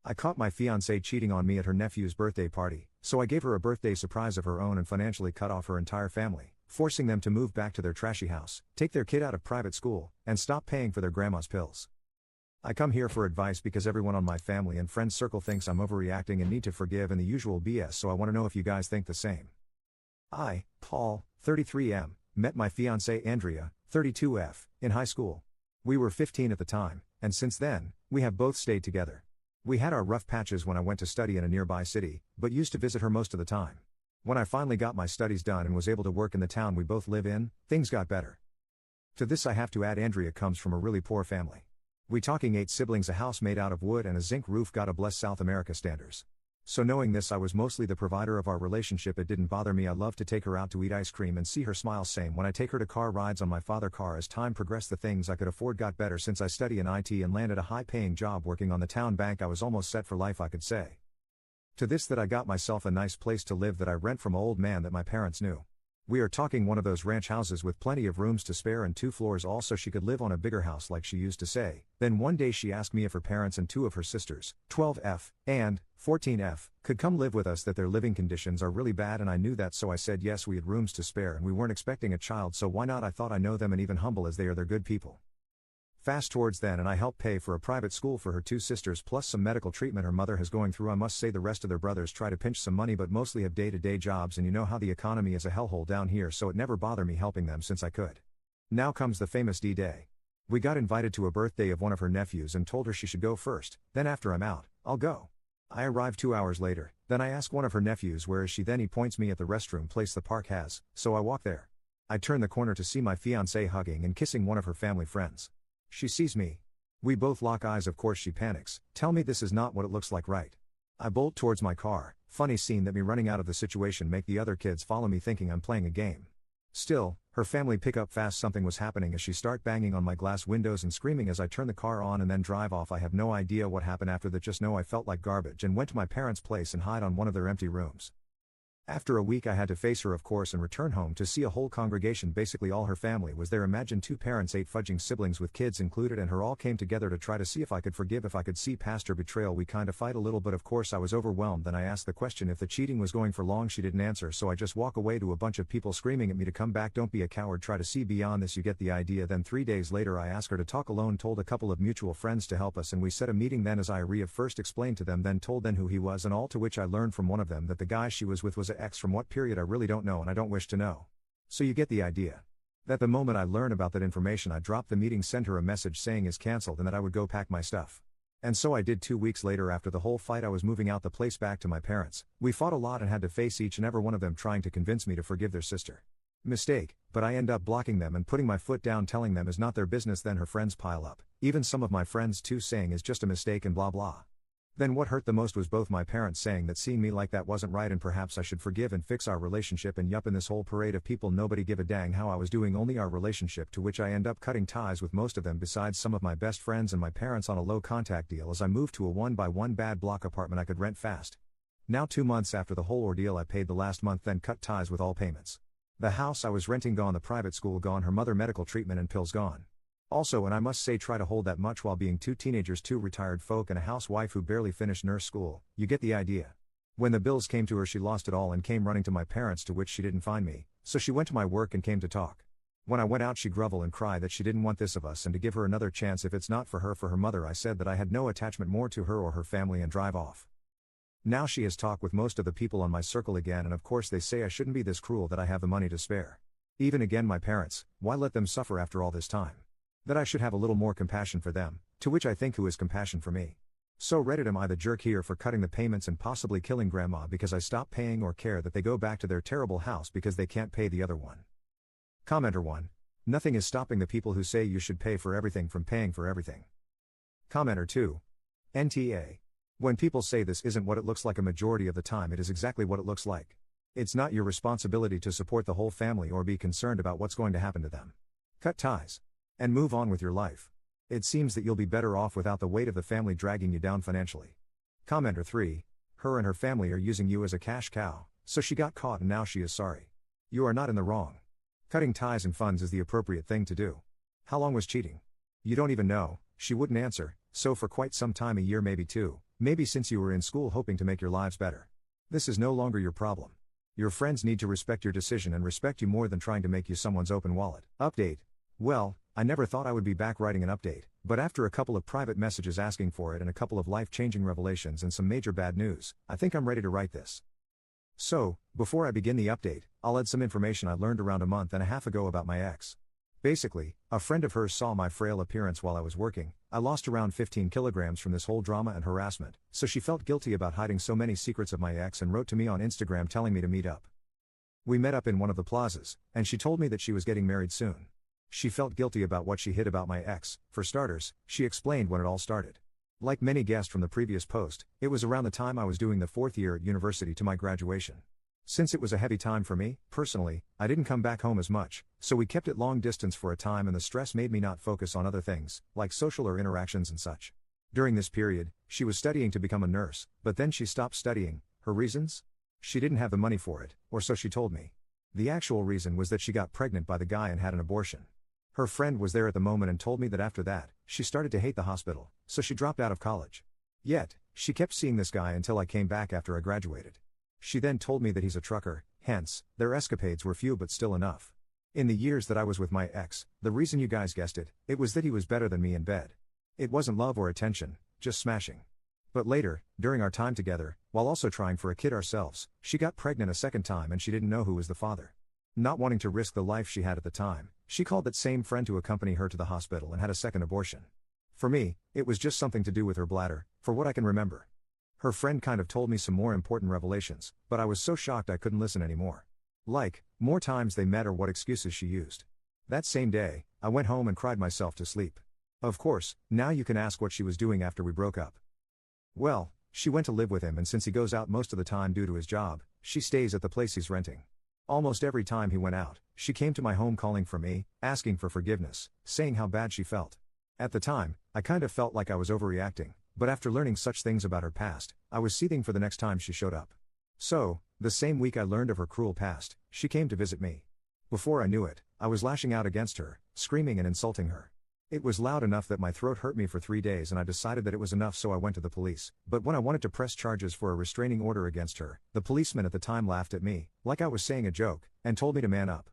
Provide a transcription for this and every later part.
I caught my fiancée cheating on me at her nephew's birthday party, so I gave her a birthday surprise of her own and financially cut off her entire family, forcing them to move back to their trashy house, take their kid out of private school, and stop paying for their grandma's pills. I come here for advice because everyone on my family and friends circle thinks I'm overreacting and need to forgive and the usual BS, so I want to know if you guys think the same. I, Paul, 33M, met my fiancée Andrea, 32F, in high school. We were 15 at the time, and since then, we have both stayed together. We had our rough patches when I went to study in a nearby city, but used to visit her most of the time. When I finally got my studies done and was able to work in the town we both live in, things got better. To this I have to add Andrea comes from a really poor family. We talking 8 siblings, a house made out of wood and a zinc roof, gotta bless South America standards. So knowing this, I was mostly the provider of our relationship. It didn't bother me. I loved to take her out to eat ice cream and see her smile. Same when I take her to car rides on my father car. As time progressed, the things I could afford got better. Since I study in IT and landed a high-paying job working on the town bank, I was almost set for life, I could say. To this that I got myself a nice place to live that I rent from an old man that my parents knew. We are talking one of those ranch houses with plenty of rooms to spare and 2 floors all, so she could live on a bigger house like she used to say. Then one day she asked me if her parents and 2 of her sisters, 12F and 14F, could come live with us, that their living conditions are really bad, and I knew that, so I said yes. We had rooms to spare and we weren't expecting a child, so why not? I thought I know them, and even humble as they are, they're good people. Fast towards then, and I helped pay for a private school for her 2 sisters plus some medical treatment her mother has going through. I must say the rest of their brothers try to pinch some money but mostly have day-to-day jobs, and you know how the economy is a hellhole down here, so it never bothered me helping them since I could. Now comes the famous D-Day. We got invited to a birthday of one of her nephews and told her she should go first, then after I'm out, I'll go. I arrive 2 hours later, then I ask one of her nephews where is she, then he points me at the restroom place the park has, so I walk there. I turn the corner to see my fiancée hugging and kissing one of her family friends. She sees me. We both lock eyes. Of course she panics, tell me this is not what it looks like, right? I bolt towards my car. Funny scene that me running out of the situation make the other kids follow me thinking I'm playing a game. Still, her family pick up fast something was happening as she start banging on my glass windows and screaming as I turn the car on and then drive off. I have no idea what happened after that, just know I felt like garbage and went to my parents' place and hide on one of their empty rooms. After a week I had to face her of course and return home to see a whole congregation, basically all her family was there. Imagine 2 parents, 8 fudging siblings with kids included, and her all came together to try to see if I could forgive, if I could see past her betrayal. We kinda fight a little, but of course I was overwhelmed. Then I asked the question if the cheating was going for long. She didn't answer, so I just walk away to a bunch of people screaming at me to come back. Don't be a coward, try to see beyond this, you get the idea. Then 3 days later I asked her to talk alone, told a couple of mutual friends to help us, and we set a meeting. Then as I first explained to them, then told them who he was and all, to which I learned from one of them that the guy she was with was an ex. From what period I really don't know and I don't wish to know. So you get the idea. That the moment I learned about that information I dropped the meeting, sent her a message saying is cancelled and that I would go pack my stuff. And so I did. 2 weeks later, after the whole fight, I was moving out the place back to my parents. We fought a lot and had to face each and every one of them trying to convince me to forgive their sister. Mistake, but I end up blocking them and putting my foot down, telling them is not their business. Then her friends pile up, even some of my friends too, saying is just a mistake and blah blah. Then what hurt the most was both my parents saying that seeing me like that wasn't right and perhaps I should forgive and fix our relationship, and yup, in this whole parade of people nobody give a dang how I was doing, only our relationship, to which I end up cutting ties with most of them besides some of my best friends and my parents on a low contact deal as I moved to a 1-by-1 bad block apartment I could rent fast. Now 2 months after the whole ordeal I paid the last month, then cut ties with all payments. The house I was renting gone, the private school gone, her mother medical treatment and pills gone. Also, and I must say, try to hold that much while being 2 teenagers, 2 retired folk and a housewife who barely finished nurse school, you get the idea. When the bills came to her she lost it all and came running to my parents, to which she didn't find me, so she went to my work and came to talk. When I went out she groveled and cried that she didn't want this of us and to give her another chance if it's not for her mother. I said that I had no attachment more to her or her family and drive off. Now she has talked with most of the people on my circle again, and of course they say I shouldn't be this cruel, that I have the money to spare. Even again my parents, why let them suffer after all this time? That I should have a little more compassion for them, to which I think who is compassion for me? So Reddit, am I the jerk here for cutting the payments and possibly killing grandma because I stopped paying, or care that they go back to their terrible house because they can't pay the other one? Commenter 1. Nothing is stopping the people who say you should pay for everything from paying for everything. Commenter 2. NTA. When people say this isn't what it looks like, a majority of the time it is exactly what it looks like. It's not your responsibility to support the whole family or be concerned about what's going to happen to them. Cut ties. And move on with your life. It seems that you'll be better off without the weight of the family dragging you down financially. Commenter 3. Her and her family are using you as a cash cow, so she got caught and now she is sorry. You are not in the wrong. Cutting ties and funds is the appropriate thing to do. How long was cheating? You don't even know. She wouldn't answer, so for quite some time, a year maybe 2, Maybe since you were in school hoping to make your lives better. This is no longer your problem. Your friends need to respect your decision and respect you more than trying to make you someone's open wallet. Update. Well, I never thought I would be back writing an update, but after a couple of private messages asking for it and a couple of life-changing revelations and some major bad news, I think I'm ready to write this. So, before I begin the update, I'll add some information I learned around a month and a half ago about my ex. Basically, a friend of hers saw my frail appearance while I was working. I lost around 15 kilograms from this whole drama and harassment, so she felt guilty about hiding so many secrets of my ex and wrote to me on Instagram telling me to meet up. We met up in one of the plazas, and she told me that she was getting married soon. She felt guilty about what she hid about my ex. For starters, she explained when it all started. Like many guessed from the previous post, it was around the time I was doing the 4th year at university to my graduation. Since it was a heavy time for me, personally, I didn't come back home as much, so we kept it long distance for a time and the stress made me not focus on other things, like social or interactions and such. During this period, she was studying to become a nurse, but then she stopped studying. Her reasons? She didn't have the money for it, or so she told me. The actual reason was that she got pregnant by the guy and had an abortion. Her friend was there at the moment and told me that after that, she started to hate the hospital, so she dropped out of college. Yet, she kept seeing this guy until I came back after I graduated. She then told me that he's a trucker, hence, their escapades were few but still enough. In the years that I was with my ex, the reason you guys guessed it, it was that he was better than me in bed. It wasn't love or attention, just smashing. But later, during our time together, while also trying for a kid ourselves, she got pregnant a second time and she didn't know who was the father. Not wanting to risk the life she had at the time, she called that same friend to accompany her to the hospital and had a second abortion. For me, it was just something to do with her bladder, for what I can remember. Her friend kind of told me some more important revelations, but I was so shocked I couldn't listen anymore. Like, more times they met or what excuses she used. That same day, I went home and cried myself to sleep. Of course, now you can ask what she was doing after we broke up. Well, she went to live with him and since he goes out most of the time due to his job, she stays at the place he's renting. Almost every time he went out, she came to my home calling for me, asking for forgiveness, saying how bad she felt. At the time, I kind of felt like I was overreacting. But after learning such things about her past, I was seething for the next time she showed up. So, the same week I learned of her cruel past, she came to visit me. Before I knew it, I was lashing out against her, screaming and insulting her. It was loud enough that my throat hurt me for 3 days and I decided that it was enough so I went to the police. But when I wanted to press charges for a restraining order against her, the policeman at the time laughed at me, like I was saying a joke, and told me to man up.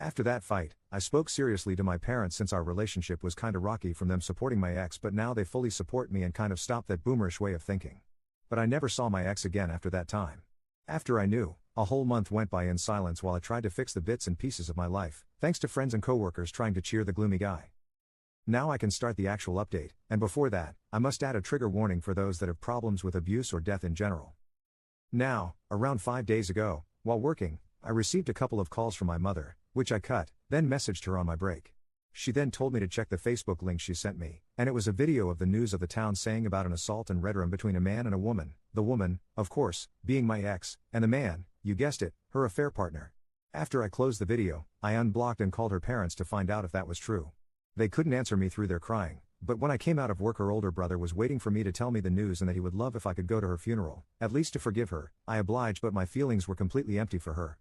After that fight, I spoke seriously to my parents since our relationship was kinda rocky from them supporting my ex but now they fully support me and kind of stopped that boomerish way of thinking. But I never saw my ex again after that time. After I knew, a whole month went by in silence while I tried to fix the bits and pieces of my life, thanks to friends and coworkers trying to cheer the gloomy guy. Now I can start the actual update, and before that, I must add a trigger warning for those that have problems with abuse or death in general. Now, around 5 days ago, while working, I received a couple of calls from my mother, which I cut, then messaged her on my break. She then told me to check the Facebook link she sent me, and it was a video of the news of the town saying about an assault and red room between a man and a woman, the woman, of course, being my ex, and the man, you guessed it, her affair partner. After I closed the video, I unblocked and called her parents to find out if that was true. They couldn't answer me through their crying, but when I came out of work her older brother was waiting for me to tell me the news and that he would love if I could go to her funeral, at least to forgive her. I obliged but my feelings were completely empty for her.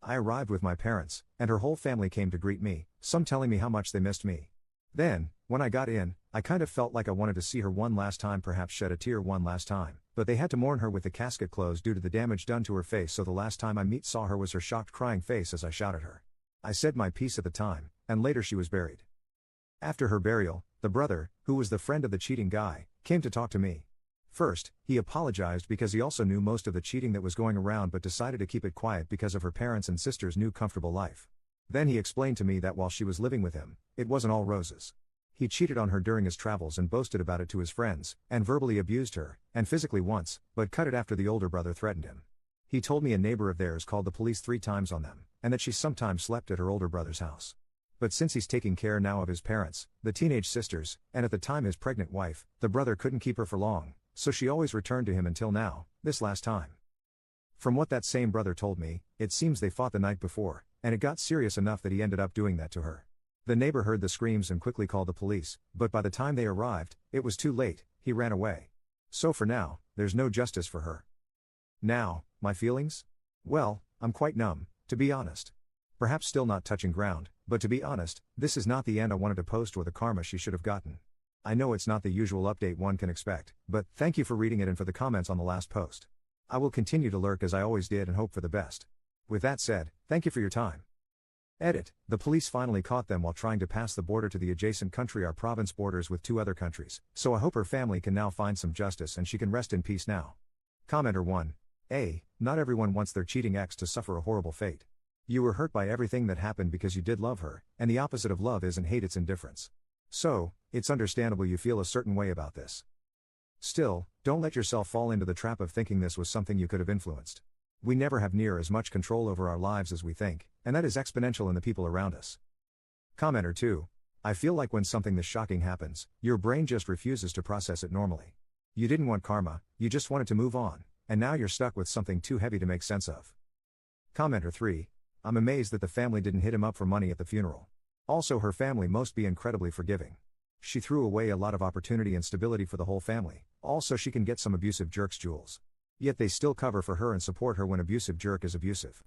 I arrived with my parents, and her whole family came to greet me, some telling me how much they missed me. Then, when I got in, I kind of felt like I wanted to see her one last time, perhaps shed a tear one last time, but they had to mourn her with the casket closed due to the damage done to her face, so the last time I saw her was her shocked crying face as I shouted her. I said my piece at the time, and later she was buried. After her burial, the brother, who was the friend of the cheating guy, came to talk to me. First, he apologized because he also knew most of the cheating that was going around but decided to keep it quiet because of her parents' and sister's new comfortable life. Then he explained to me that while she was living with him, it wasn't all roses. He cheated on her during his travels and boasted about it to his friends, and verbally abused her, and physically once, but cut it after the older brother threatened him. He told me a neighbor of theirs called the police 3 times on them, and that she sometimes slept at her older brother's house. But since he's taking care now of his parents, the teenage sisters, and at the time his pregnant wife, the brother couldn't keep her for long, so she always returned to him until now, this last time. From what that same brother told me, it seems they fought the night before, and it got serious enough that he ended up doing that to her. The neighbor heard the screams and quickly called the police, but by the time they arrived, it was too late, he ran away. So for now, there's no justice for her. Now, my feelings? Well, I'm quite numb, to be honest. Perhaps still not touching ground, but to be honest, this is not the end I wanted to post or the karma she should have gotten. I know it's not the usual update one can expect, but thank you for reading it and for the comments on the last post. I will continue to lurk as I always did and hope for the best. With that said, thank you for your time. Edit. The police finally caught them while trying to pass the border to the adjacent country. Our province borders with 2 other countries, so I hope her family can now find some justice and she can rest in peace now. Commenter 1. Not everyone wants their cheating ex to suffer a horrible fate. You were hurt by everything that happened because you did love her, and the opposite of love isn't hate, it's indifference. So, it's understandable you feel a certain way about this. Still, don't let yourself fall into the trap of thinking this was something you could have influenced. We never have near as much control over our lives as we think, and that is exponential in the people around us. Commenter 2. I feel like when something this shocking happens, your brain just refuses to process it normally. You didn't want karma, you just wanted to move on, and now you're stuck with something too heavy to make sense of. Commenter 3. I'm amazed that the family didn't hit him up for money at the funeral. Also, her family must be incredibly forgiving. She threw away a lot of opportunity and stability for the whole family, also she can get some abusive jerks' jewels. Yet they still cover for her and support her when abusive jerk is abusive.